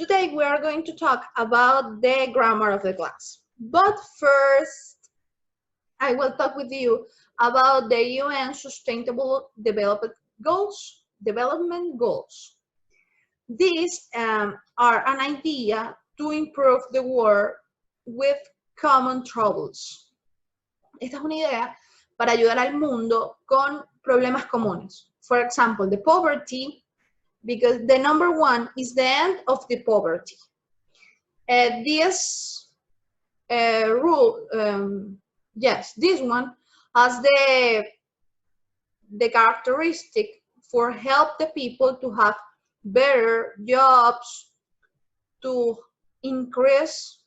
Today we are going to talk about the grammar of the class. But first, I will talk with you about the UN Sustainable Development Goals. These are an idea to improve the world with common troubles. Esta es una idea para ayudar al mundo con problemas comunes. For example, the poverty, because the number one is the end of the poverty. This this one has the characteristic for help the people to have better jobs, to increase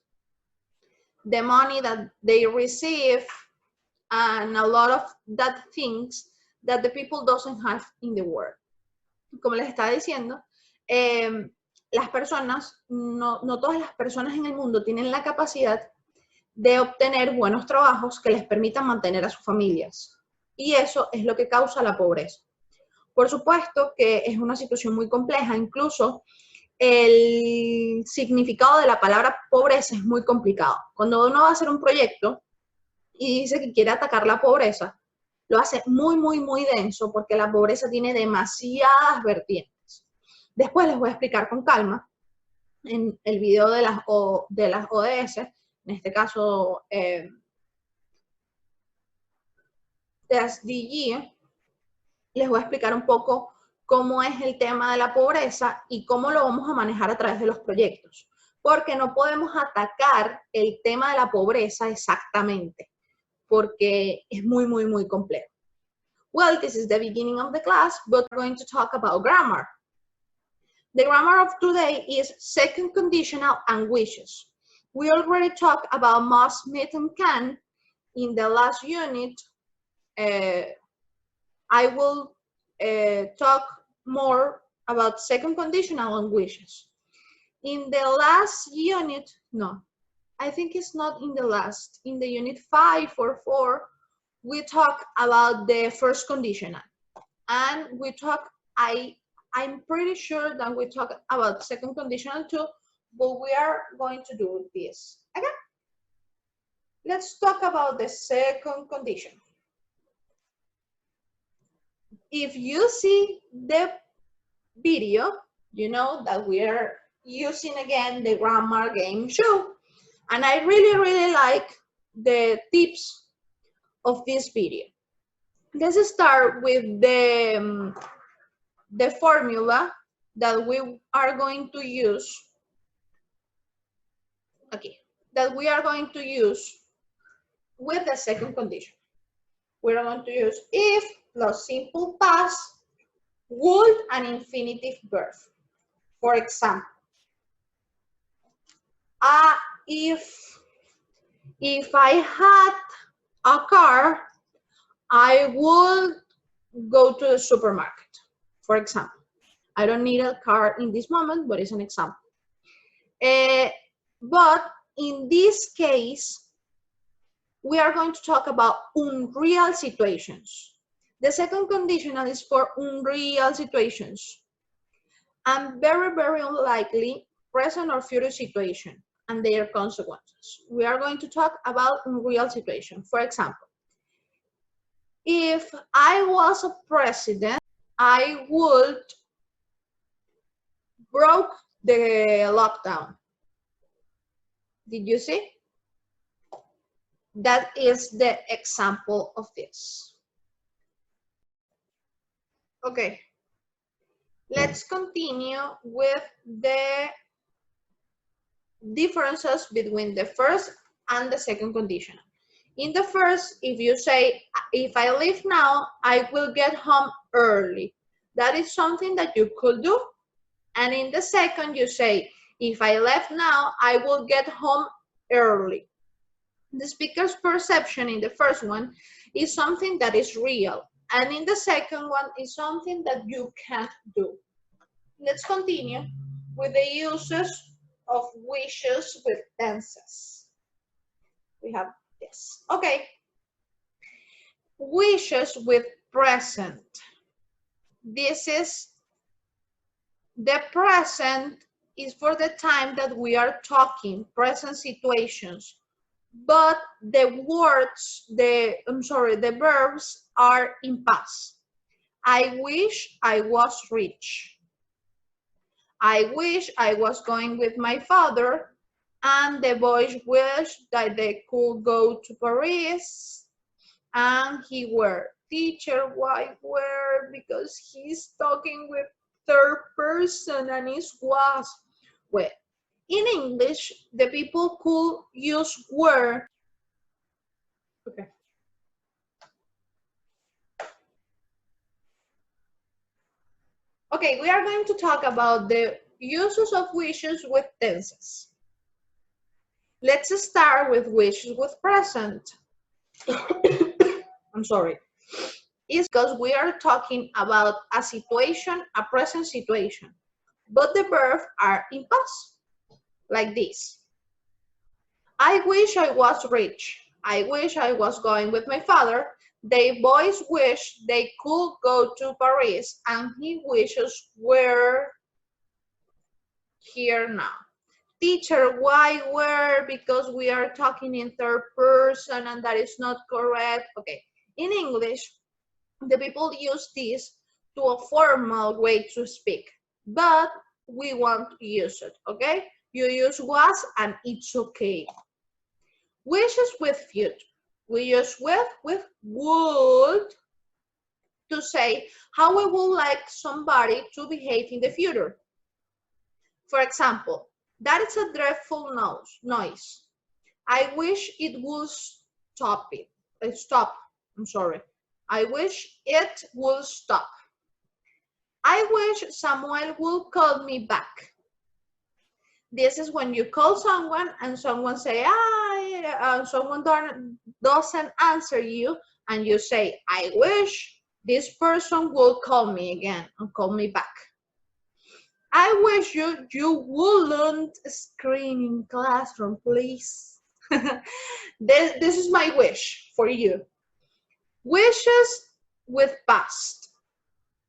the money that they receive, and a lot of that things that the people doesn't have in the world. Como les estaba diciendo, las personas, no todas las personas en el mundo tienen la capacidad de obtener buenos trabajos que les permitan mantener a sus familias. Y eso es lo que causa la pobreza. Por supuesto que es una situación muy compleja, incluso el significado de la palabra pobreza es muy complicado. Cuando uno va a hacer un proyecto y dice que quiere atacar la pobreza, lo hace muy denso porque la pobreza tiene demasiadas vertientes. Después les voy a explicar con calma en el video de las ODS, en este caso de SDG, les voy a explicar un poco cómo es el tema de la pobreza y cómo lo vamos a manejar a través de los proyectos. Porque no podemos atacar el tema de la pobreza exactamente, porque es muy complejo. Well, this is the beginning of the class, but we're going to talk about grammar. The grammar of today is second conditional and wishes. We already talked about must, meet, and can in the last unit. I will talk more about second conditional and wishes. In the last unit, no, I think it's not in the last, in the unit 5 or 4, we talk about the first conditional. And we talk, I'm pretty sure that we talk about second conditional too, but we are going to do this. Okay? Let's talk about the second condition. If you see the video, you know that we are using again the grammar game show. And I really like the tips of this video. Let's start with the formula that we are going to use. Okay, that we are going to use with the second condition. We're going to use if plus simple past, would, and infinitive verb. For example, if I had a car, I would go to the supermarket, for example. I don't need a car in this moment, but it's an example. But in this case, we are going to talk about unreal situations. The second conditional is for unreal situations and very unlikely present or future situation and their consequences. We are going to talk about unreal situation. For example, if I was a president, I would broke the lockdown. Did you see? That is the example of this. Okay, let's continue with the differences between the first and the second conditional. In the first, if you say, if I leave now, I will get home early. That is something that you could do. And in the second, you say, if I left now, I will get home early. The speaker's perception in the first one is something that is real. And in the second one is something that you can't do. Let's continue with the uses of wishes with tenses. We have this. Okay. Wishes with present. This is the present is for the time that we are talking, present situations. But the words, the verbs are in past. I wish I was rich. I wish I was going with my father, and the boys wish that they could go to Paris, and he were. Teacher, why were? Because he's talking with third person and it's was. Well, in English, the people could use were. Okay. Okay, we are going to talk about the uses of wishes with tenses. Let's start with wishes with present. I'm sorry. It's because we are talking about a situation, a present situation, but the verbs are in past, like this. I wish I was rich. I wish I was going with my father. They boys wish they could go to Paris, and he wishes were here now. Teacher, why were? Because we are talking in third person and that is not correct. Okay, in English, the people use this to a formal way to speak, but we won't use it, okay? You use was and it's okay. Wishes with future. We use with would to say how we would like somebody to behave in the future. For example, that is a dreadful noise. I wish it would stop it. Stop. I'm sorry. I wish it would stop. I wish someone would call me back. This is when you call someone and someone say, someone doesn't answer you, and you say, I wish this person will call me again and call me back. I wish you wouldn't scream in classroom, please. This is my wish for you. Wishes with past.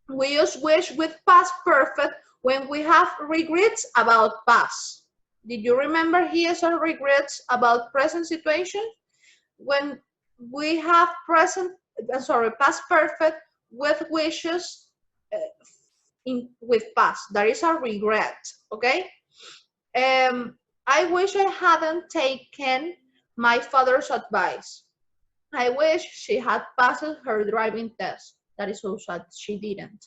We use wish with past perfect when we have regrets about past. Did you remember here some regrets about present situation? When we have past perfect with wishes with past, that is a regret, okay? I wish I hadn't taken my father's advice. I wish she had passed her driving test. That is so sad she didn't.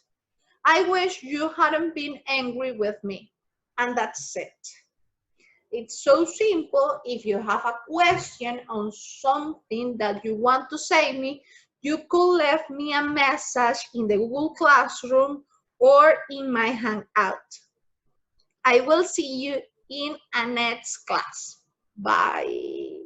I wish you hadn't been angry with me. And that's it. It's so simple. If you have a question on something that you want to say me, you could leave me a message in the Google Classroom or in my Hangout. I will see you in a next class. Bye.